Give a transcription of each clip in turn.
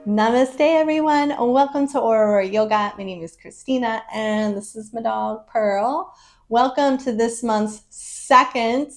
Namaste, everyone. Welcome to Aurora Yoga. My name is Christina, and this is my dog, Pearl. Welcome to this month's second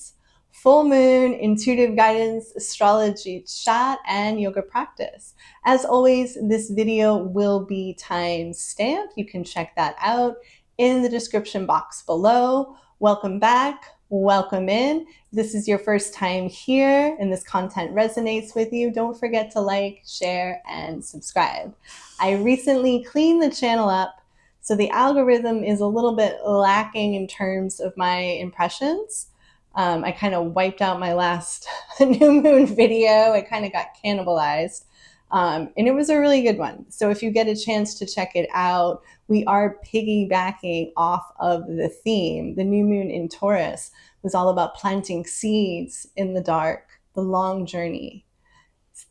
full moon intuitive guidance astrology chat and yoga practice. As always, this video will be time stamped. You can check that out in the description box below. Welcome back. Welcome in. If this is your first time here and this content resonates with you, don't forget to like, share, and subscribe. I recently cleaned the channel up, so the algorithm is a little bit lacking in terms of my impressions. I kind of wiped out my last new moon video. It kind of got cannibalized. And it was a really good one. So if you get a chance to check it out, we are piggybacking off of the theme. The new moon in Taurus was all about planting seeds in the dark, the long journey,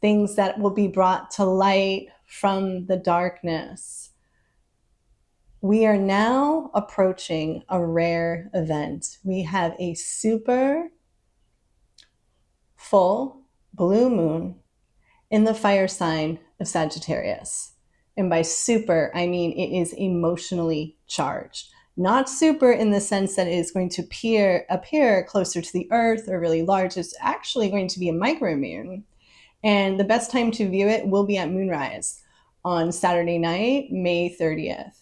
things that will be brought to light from the darkness. We are now approaching a rare event. We have a super full blue moon in the fire sign of Sagittarius. And by super, I mean it is emotionally charged. Not super in the sense that it is going to appear closer to the earth or really large. It's actually going to be a micromoon. And the best time to view it will be at moonrise on Saturday night, May 30th.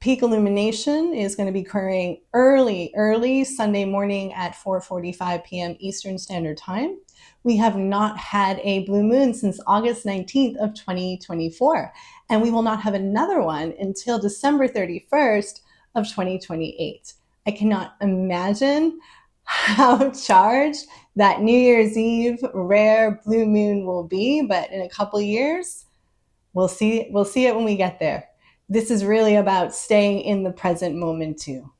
Peak illumination is going to be occurring early Sunday morning at 4:45 p.m. Eastern Standard Time. We have not had a blue moon since August 19th of 2024, and we will not have another one until December 31st of 2028. I cannot imagine how charged that New Year's Eve rare blue moon will be, but in a couple years, we'll see it when we get there. This is really about staying in the present moment too,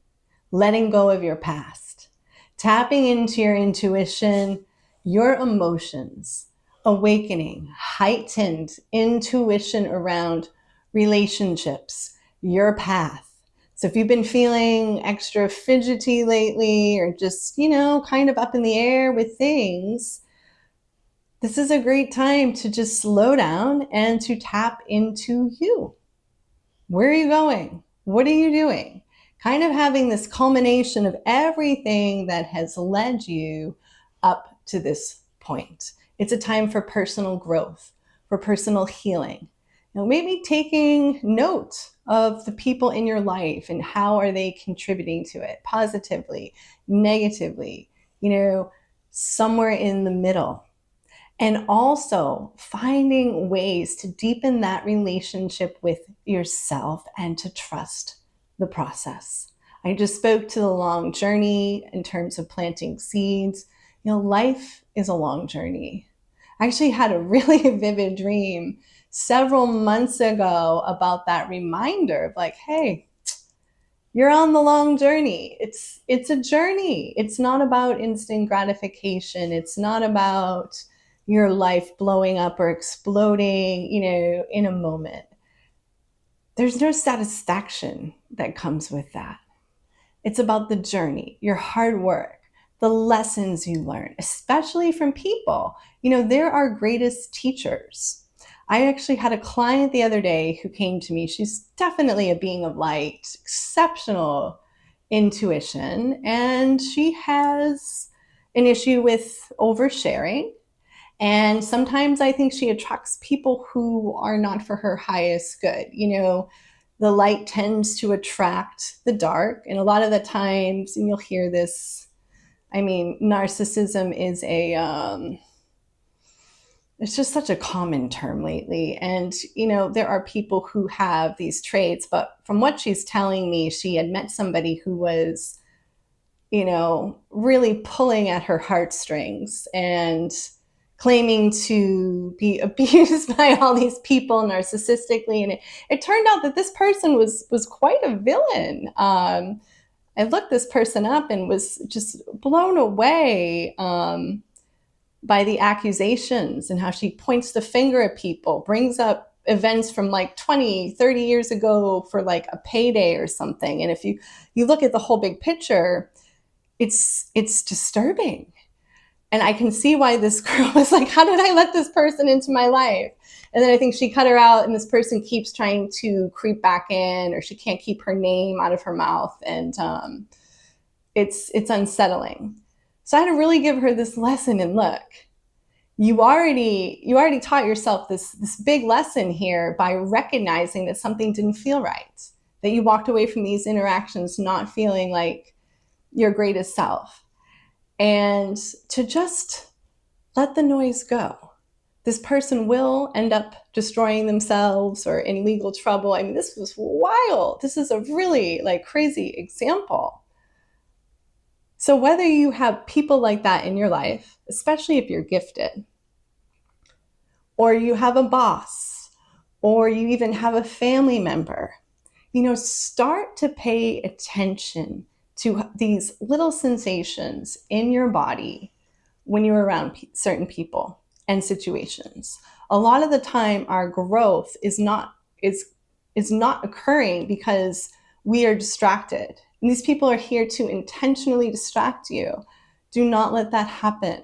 letting go of your past, tapping into your intuition, your emotions, awakening, heightened intuition around relationships, your path. So if you've been feeling extra fidgety lately or just, kind of up in the air with things, this is a great time to just slow down and to tap into you. Where are you going? What are you doing? Kind of having this culmination of everything that has led you up to this point. It's a time for personal growth, for personal healing. Maybe taking note of the people in your life and how are they contributing to it, positively, negatively, somewhere in the middle. And also finding ways to deepen that relationship with yourself and to trust the process. I just spoke to the long journey in terms of planting seeds. Life is a long journey. I actually had a really vivid dream several months ago about that reminder of like, hey, you're on the long journey. It's a journey. It's not about instant gratification. It's not about your life blowing up or exploding, in a moment. There's no satisfaction that comes with that. It's about the journey, your hard work, the lessons you learn, especially from people. They're our greatest teachers. I actually had a client the other day who came to me. She's definitely a being of light, exceptional intuition, and she has an issue with oversharing. And sometimes I think she attracts people who are not for her highest good. The light tends to attract the dark. And a lot of the times, and you'll hear this, narcissism is it's just such a common term lately. And, there are people who have these traits, but from what she's telling me, she had met somebody who was, really pulling at her heartstrings and claiming to be abused by all these people narcissistically. And it turned out that this person was quite a villain. I looked this person up and was just blown away by the accusations and how she points the finger at people, brings up events from like 20, 30 years ago for like a payday or something. And if you look at the whole big picture, it's disturbing. And I can see why this girl was like, how did I let this person into my life? And then I think she cut her out, and this person keeps trying to creep back in, or she can't keep her name out of her mouth. And it's unsettling. So I had to really give her this lesson. And look, you already taught yourself this big lesson here by recognizing that something didn't feel right, that you walked away from these interactions not feeling like your greatest self, and to just let the noise go. This person will end up destroying themselves or in legal trouble. I mean, this was wild. This is a really like crazy example. So whether you have people like that in your life, especially if you're gifted, or you have a boss, or you even have a family member, start to pay attention to these little sensations in your body when you're around certain people and situations. A lot of the time, our growth is not occurring because we are distracted. And these people are here to intentionally distract you. Do not let that happen.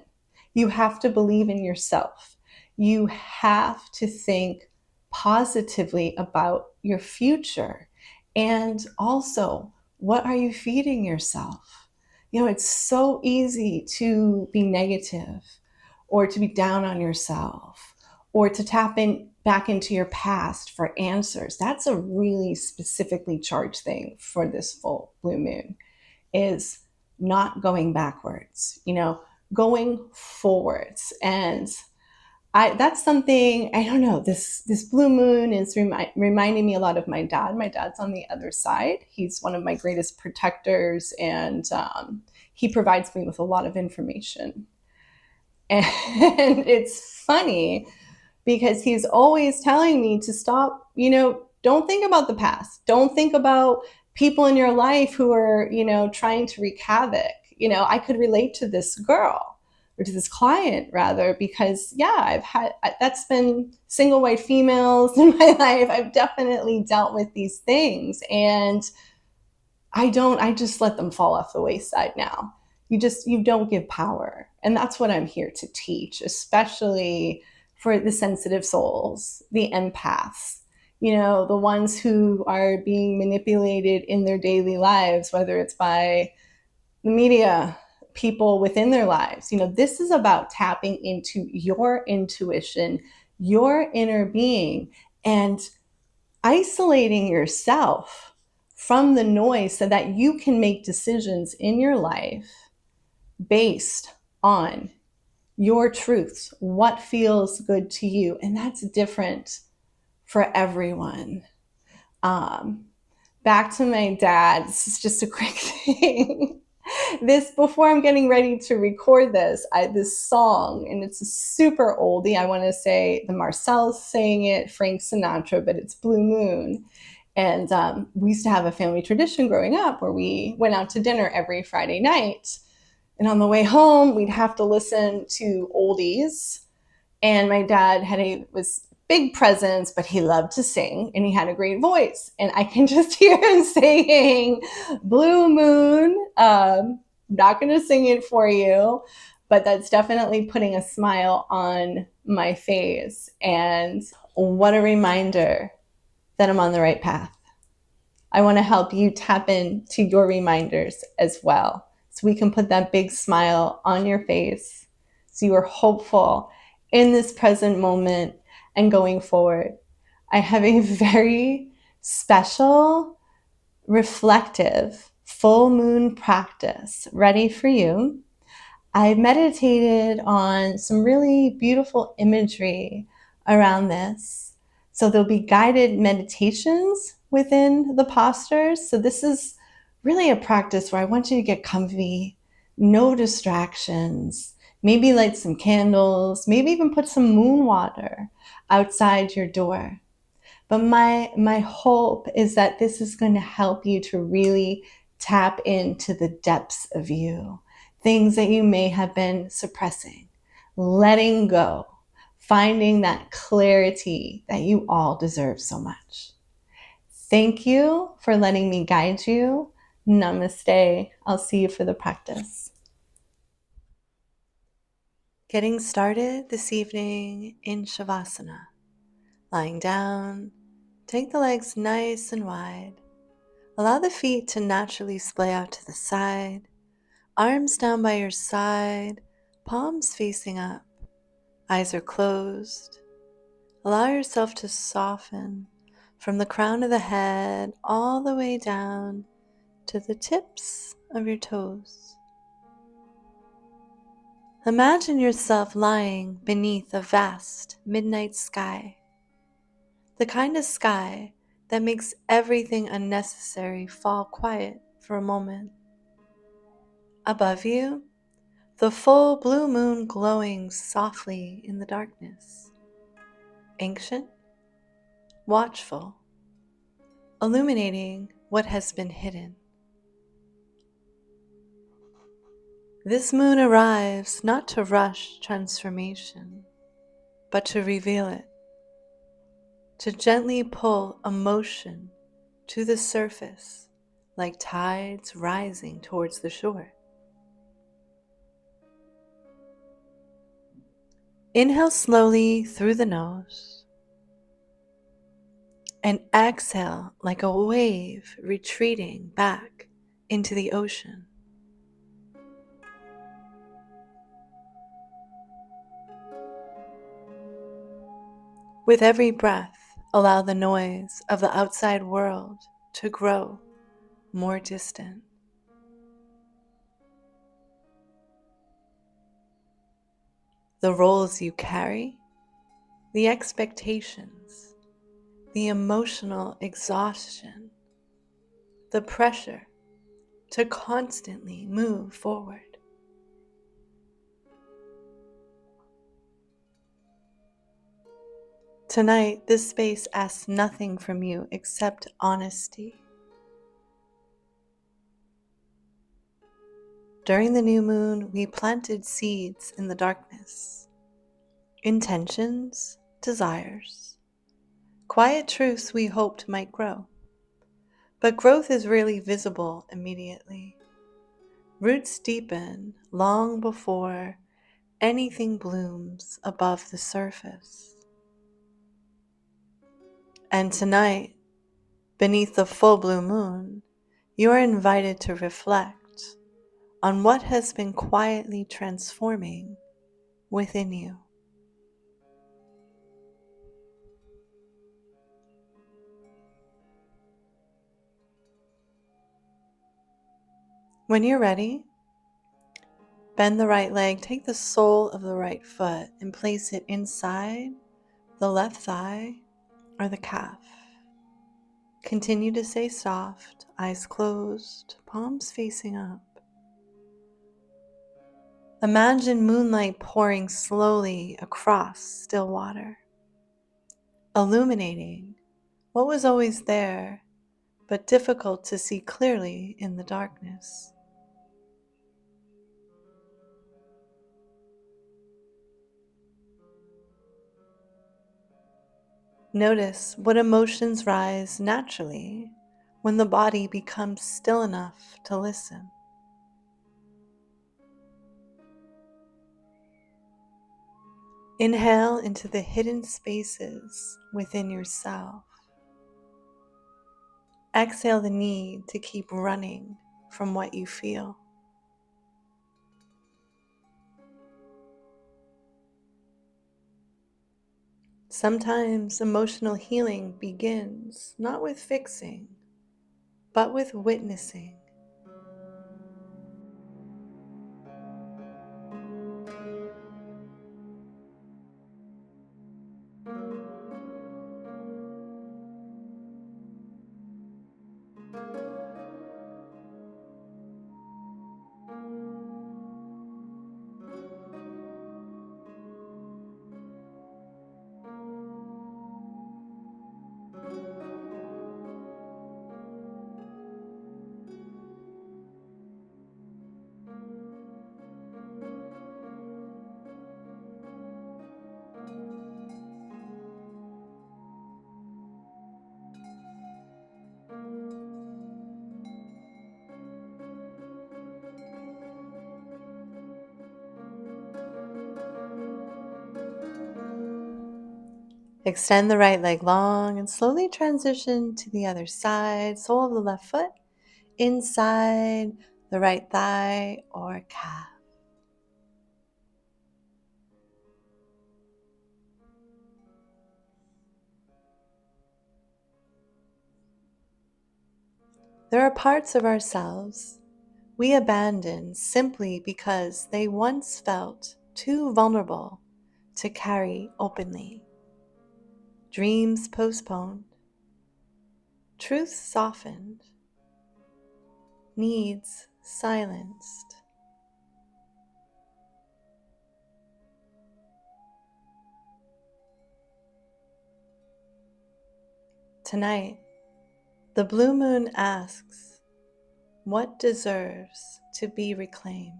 You have to believe in yourself. You have to think positively about your future. And also, what are you feeding yourself? It's so easy to be negative, or to be down on yourself, or to tap back into your past for answers. That's a really specifically charged thing for this full blue moon, is not going backwards, going forwards. And that's something, I don't know, this blue moon is reminding me a lot of my dad. My dad's on the other side. He's one of my greatest protectors, and he provides me with a lot of information. And it's funny because he's always telling me to stop, don't think about the past. Don't think about people in your life who are, trying to wreak havoc. I could relate to this girl, or to this client rather, because that's been single white females in my life. I've definitely dealt with these things, and I just let them fall off the wayside now. You don't give power. And that's what I'm here to teach, especially for the sensitive souls, the empaths, the ones who are being manipulated in their daily lives, whether it's by the media, people within their lives. This is about tapping into your intuition, your inner being, and isolating yourself from the noise so that you can make decisions in your life based on your truths, what feels good to you. And that's different for everyone. Back to my dad, this is just a quick thing. Before I'm getting ready to record this song, and it's a super oldie. I want to say the Marcel's sang it, Frank Sinatra, but it's Blue Moon. And we used to have a family tradition growing up where we went out to dinner every Friday night. And on the way home, we'd have to listen to oldies. And my dad was big presence, but he loved to sing, and he had a great voice. And I can just hear him saying Blue Moon. Not going to sing it for you, but that's definitely putting a smile on my face. And what a reminder that I'm on the right path. I want to help you tap into your reminders as well, so we can put that big smile on your face, so you are hopeful in this present moment and going forward. I have a very special, reflective full moon practice ready for you. I meditated on some really beautiful imagery around this. So there'll be guided meditations within the postures. So this is really a practice where I want you to get comfy, no distractions, maybe light some candles, maybe even put some moon water outside your door. But my hope is that this is going to help you to really tap into the depths of you, things that you may have been suppressing, letting go, finding that clarity that you all deserve so much. Thank you for letting me guide you. Namaste. I'll see you for the practice. Getting started this evening in Shavasana. Lying down, take the legs nice and wide. Allow the feet to naturally splay out to the side. Arms down by your side, palms facing up. Eyes are closed. Allow yourself to soften from the crown of the head all the way down to the tips of your toes. Imagine yourself lying beneath a vast midnight sky, the kind of sky that makes everything unnecessary fall quiet for a moment. Above you, the full blue moon glowing softly in the darkness, ancient, watchful, illuminating what has been hidden. This moon arrives not to rush transformation, but to reveal it, to gently pull emotion to the surface like tides rising towards the shore. Inhale slowly through the nose and exhale like a wave retreating back into the ocean. With every breath, allow the noise of the outside world to grow more distant. The roles you carry, the expectations, the emotional exhaustion, the pressure to constantly move forward. Tonight, this space asks nothing from you except honesty. During the new moon, we planted seeds in the darkness, intentions, desires, quiet truths we hoped might grow. But growth is rarely visible immediately. Roots deepen long before anything blooms above the surface. And tonight, beneath the full blue moon, you are invited to reflect on what has been quietly transforming within you. When you're ready, bend the right leg, take the sole of the right foot and place it inside the left thigh or the calf. Continue to stay soft, eyes closed, palms facing up. Imagine moonlight pouring slowly across still water, illuminating what was always there but difficult to see clearly in the darkness. Notice what emotions rise naturally when the body becomes still enough to listen. Inhale into the hidden spaces within yourself. Exhale the need to keep running from what you feel. Sometimes emotional healing begins not with fixing, but with witnessing. Extend the right leg long and slowly transition to the other side. Sole of the left foot inside the right thigh or calf. There are parts of ourselves we abandon simply because they once felt too vulnerable to carry openly. Dreams postponed, truth softened, needs silenced. Tonight, the blue moon asks, what deserves to be reclaimed?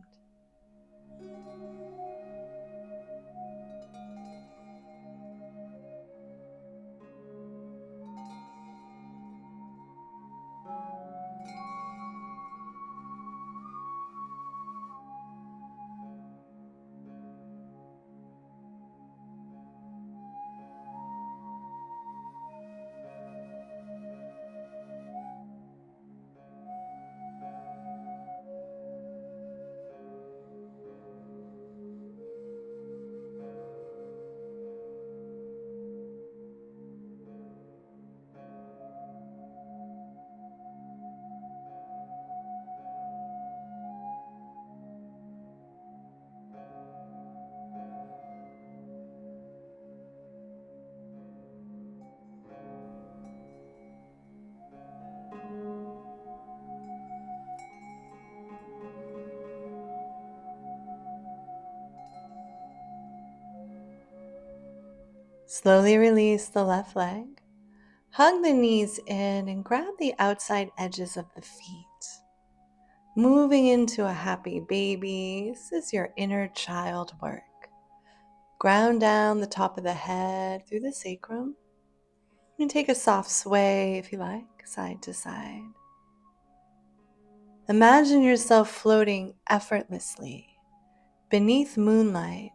Slowly release the left leg. Hug the knees in and grab the outside edges of the feet. Moving into a happy baby. This is your inner child work. Ground down the top of the head through the sacrum. And take a soft sway, if you like, side to side. Imagine yourself floating effortlessly beneath moonlight,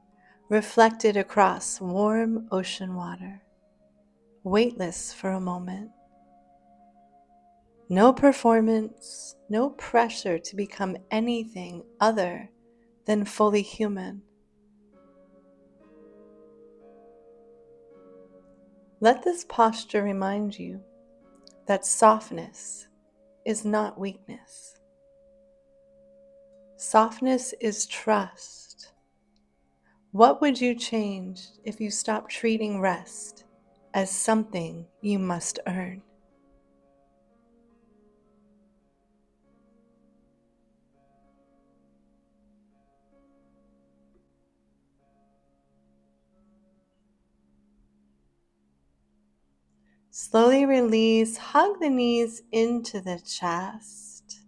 reflected across warm ocean water, weightless for a moment. No performance, no pressure to become anything other than fully human. Let this posture remind you that softness is not weakness. Softness is trust. What would you change if you stopped treating rest as something you must earn? Slowly release, hug the knees into the chest.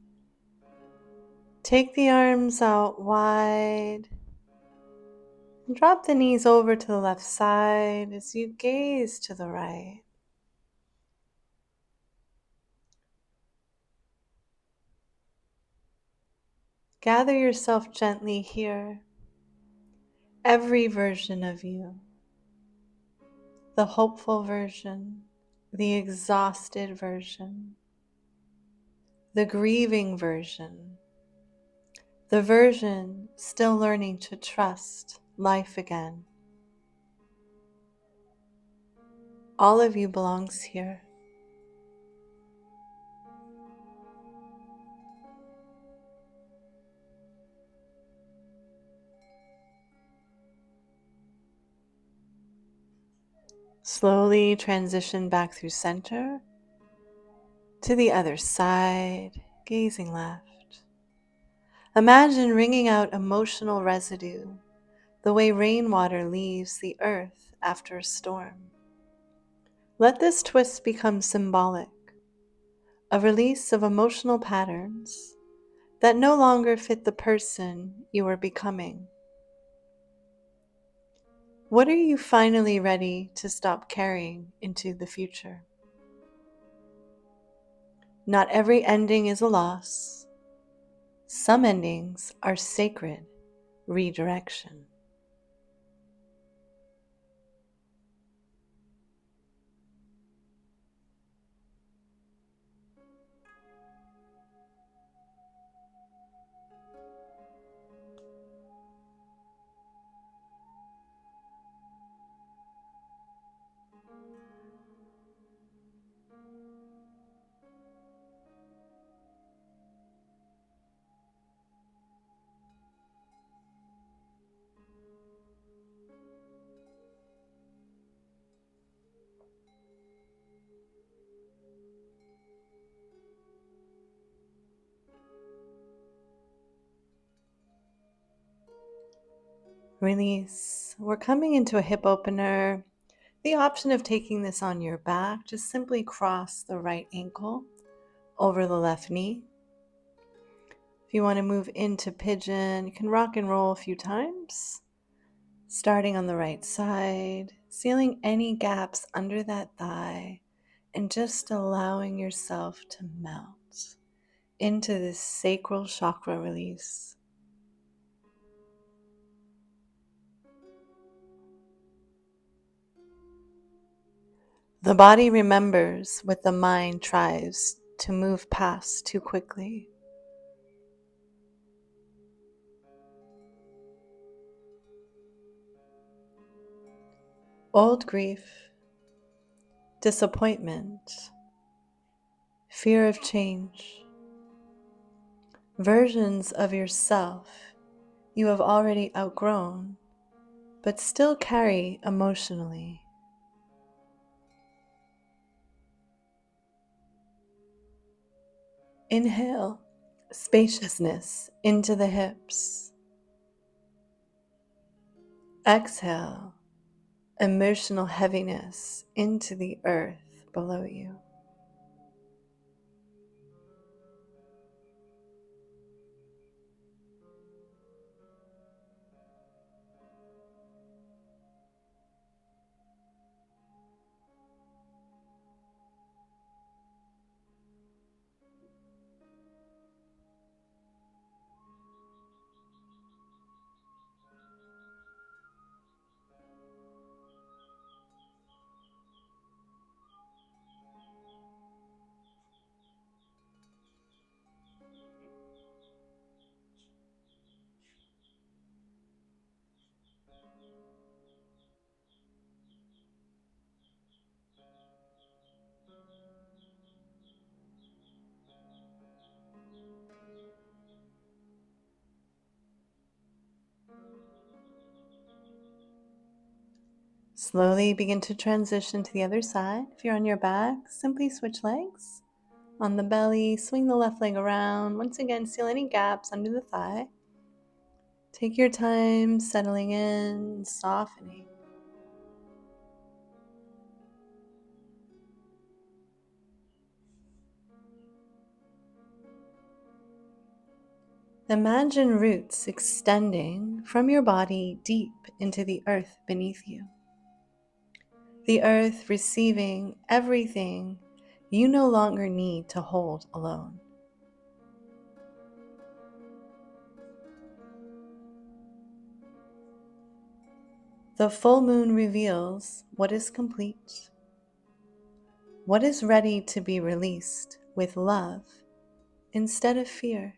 Take the arms out wide. And drop the knees over to the left side as you gaze to the right. Gather yourself gently here. Every version of you, the hopeful version, the exhausted version, the grieving version, the version still learning to trust life again. All of you belongs here. Slowly transition back through center to the other side, gazing left. Imagine wringing out emotional residue, the way rainwater leaves the earth after a storm. Let this twist become symbolic, a release of emotional patterns that no longer fit the person you are becoming. What are you finally ready to stop carrying into the future? Not every ending is a loss. Some endings are sacred redirection. Release. We're coming into a hip opener. The option of taking this on your back, just simply cross the right ankle over the left knee. If you want to move into pigeon, you can rock and roll a few times. Starting on the right side, sealing any gaps under that thigh, and just allowing yourself to melt into this sacral chakra release. The body remembers what the mind tries to move past too quickly. Old grief, disappointment, fear of change, versions of yourself you have already outgrown but still carry emotionally. Inhale spaciousness into the hips. Exhale emotional heaviness into the earth below you. Slowly begin to transition to the other side. If you're on your back, simply switch legs. On the belly, swing the left leg around. Once again, seal any gaps under the thigh. Take your time settling in, softening. Imagine roots extending from your body deep into the earth beneath you. The earth receiving everything you no longer need to hold alone. The full moon reveals what is complete, what is ready to be released with love instead of fear.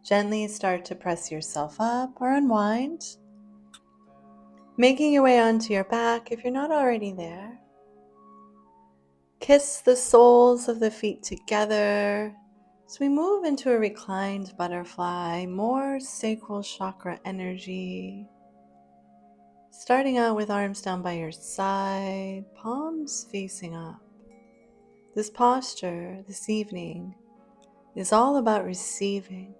Gently start to press yourself up or unwind, making your way onto your back if you're not already there. Kiss the soles of the feet together as we move into a reclined butterfly, more sacral chakra energy. Starting out with arms down by your side, palms facing up. This posture this evening is all about receiving.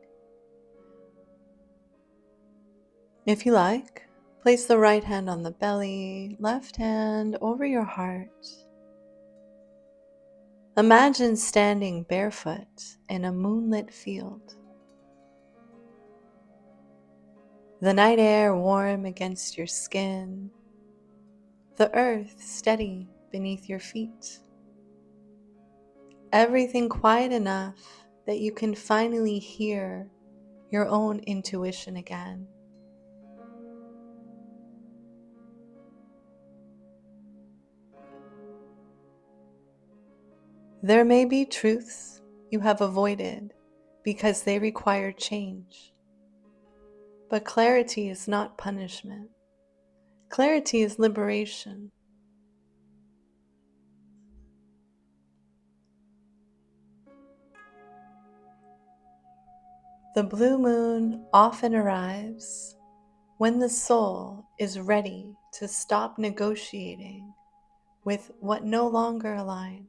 If you like, place the right hand on the belly, left hand over your heart. Imagine standing barefoot in a moonlit field. The night air warm against your skin, the earth steady beneath your feet. Everything quiet enough that you can finally hear your own intuition again. There may be truths you have avoided because they require change. But clarity is not punishment. Clarity is liberation. The blue moon often arrives when the soul is ready to stop negotiating with what no longer aligns.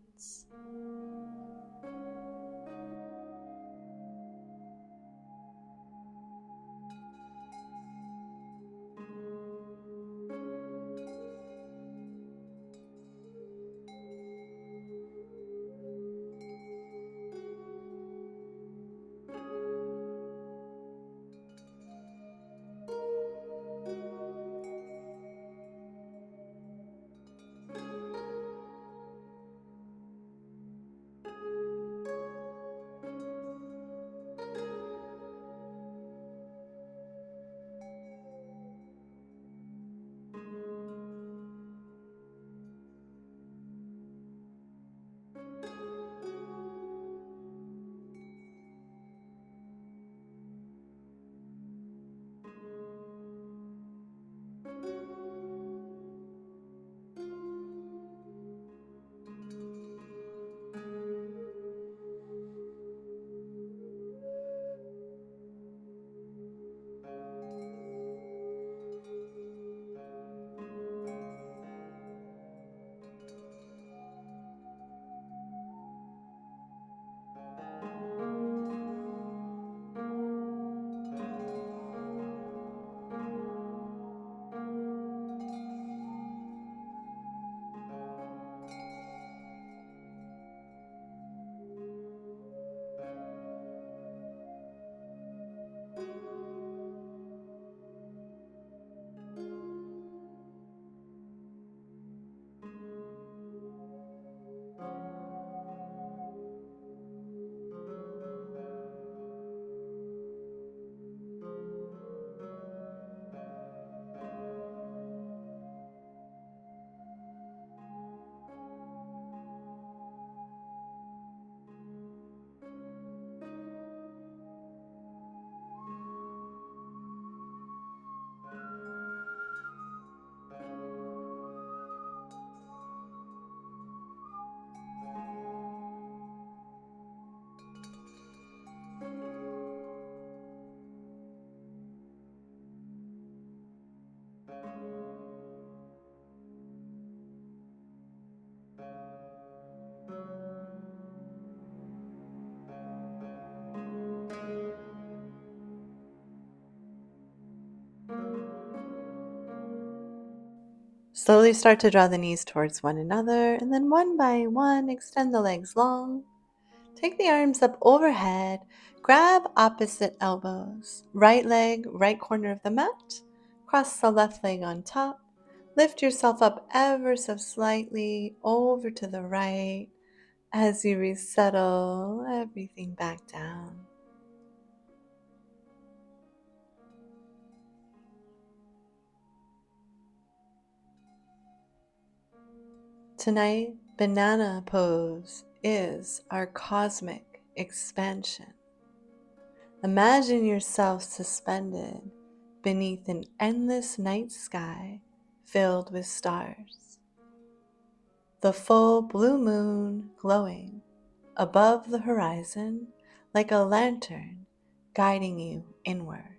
Slowly start to draw the knees towards one another, and then one by one, extend the legs long. Take the arms up overhead, grab opposite elbows, right leg, right corner of the mat, cross the left leg on top, lift yourself up ever so slightly over to the right as you resettle everything back down. Tonight, banana pose is our cosmic expansion. Imagine yourself suspended beneath an endless night sky filled with stars. The full blue moon glowing above the horizon like a lantern guiding you inward.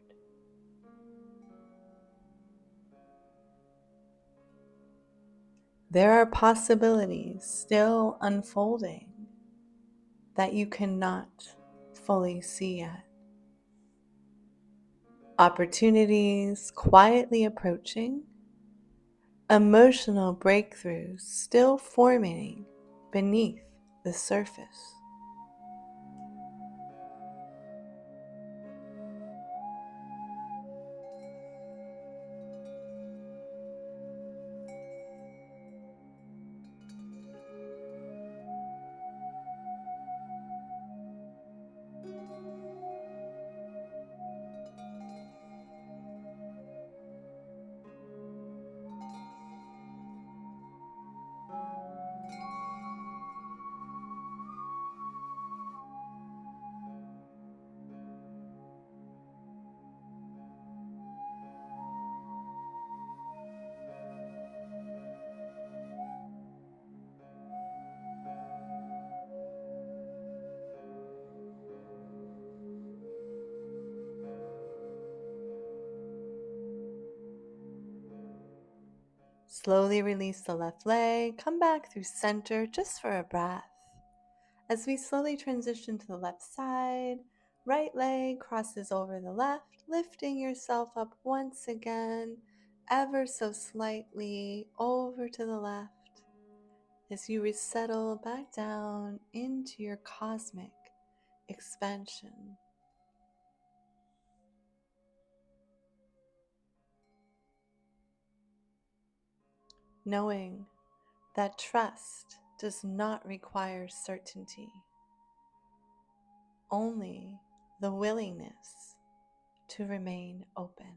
There are possibilities still unfolding that you cannot fully see yet. Opportunities quietly approaching, emotional breakthroughs still forming beneath the surface. Slowly release the left leg, come back through center just for a breath. As we slowly transition to the left side, right leg crosses over the left, lifting yourself up once again, ever so slightly over to the left, as you resettle back down into your cosmic expansion. Knowing that trust does not require certainty, only the willingness to remain open.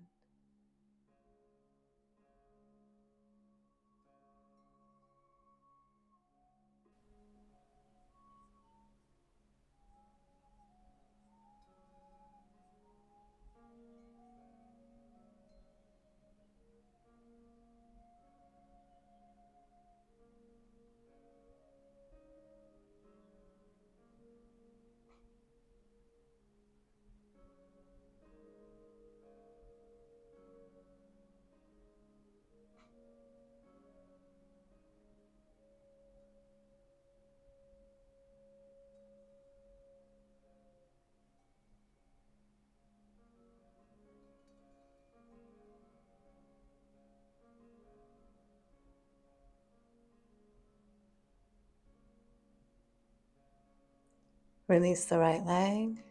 Release the right leg.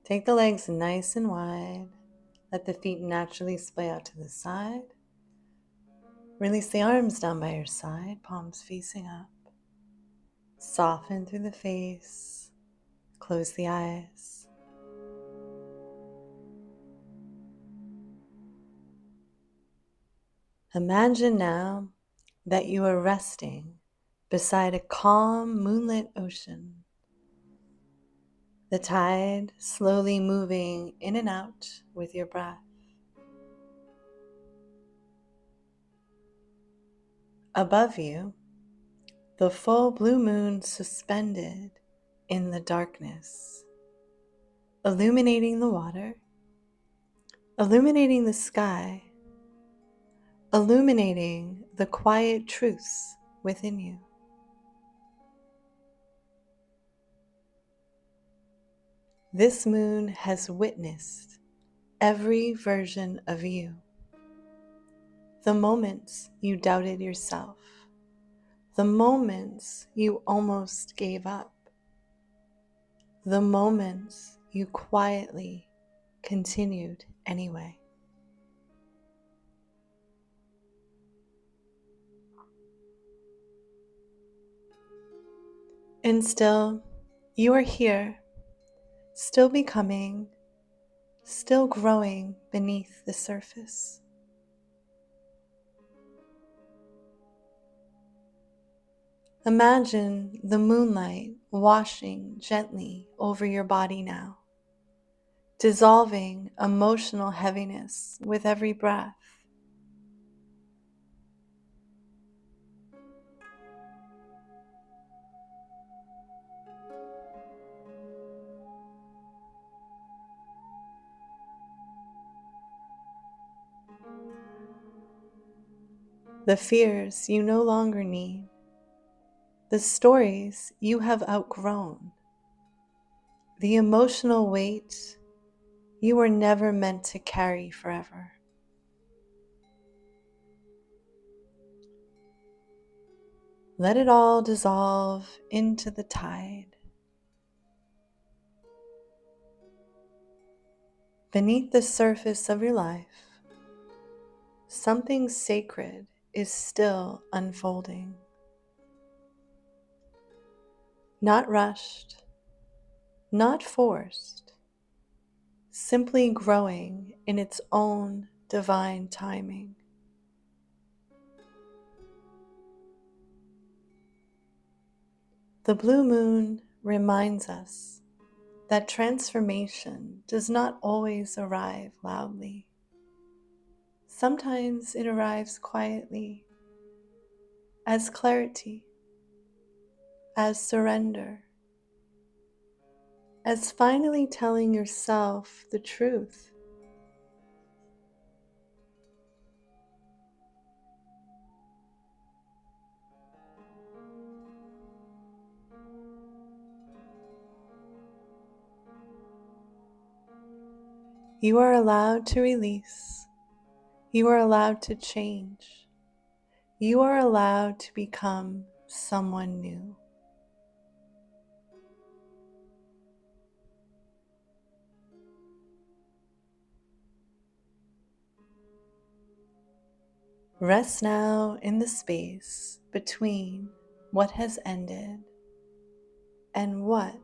Take the legs nice and wide. Let the feet naturally splay out to the side. Release the arms down by your side, palms facing up. Soften through the face. Close the eyes. Imagine now that you are resting beside a calm moonlit ocean. The tide slowly moving in and out with your breath. Above you, the full blue moon suspended in the darkness, illuminating the water, illuminating the sky, illuminating the quiet truths within you. This moon has witnessed every version of you. The moments you doubted yourself, the moments you almost gave up, the moments you quietly continued anyway. And still, you are here, still becoming, still growing beneath the surface. Imagine the moonlight washing gently over your body now, dissolving emotional heaviness with every breath. The fears you no longer need, the stories you have outgrown, the emotional weight you were never meant to carry forever. Let it all dissolve into the tide. Beneath the surface of your life, something sacred is still unfolding. Not rushed, not forced, simply growing in its own divine timing. The blue moon reminds us that transformation does not always arrive loudly. Sometimes it arrives quietly, as clarity, as surrender, as finally telling yourself the truth. You are allowed to release. You are allowed to change. You are allowed to become someone new. Rest now in the space between what has ended and what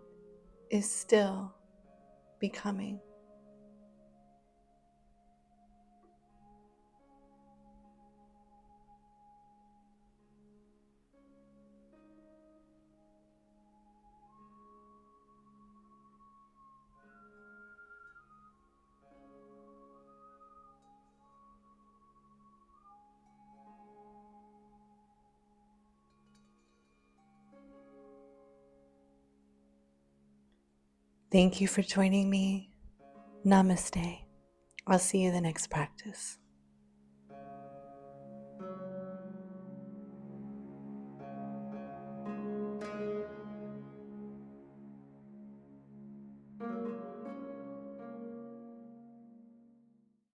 is still becoming. Thank you for joining me. Namaste. I'll see you in the next practice.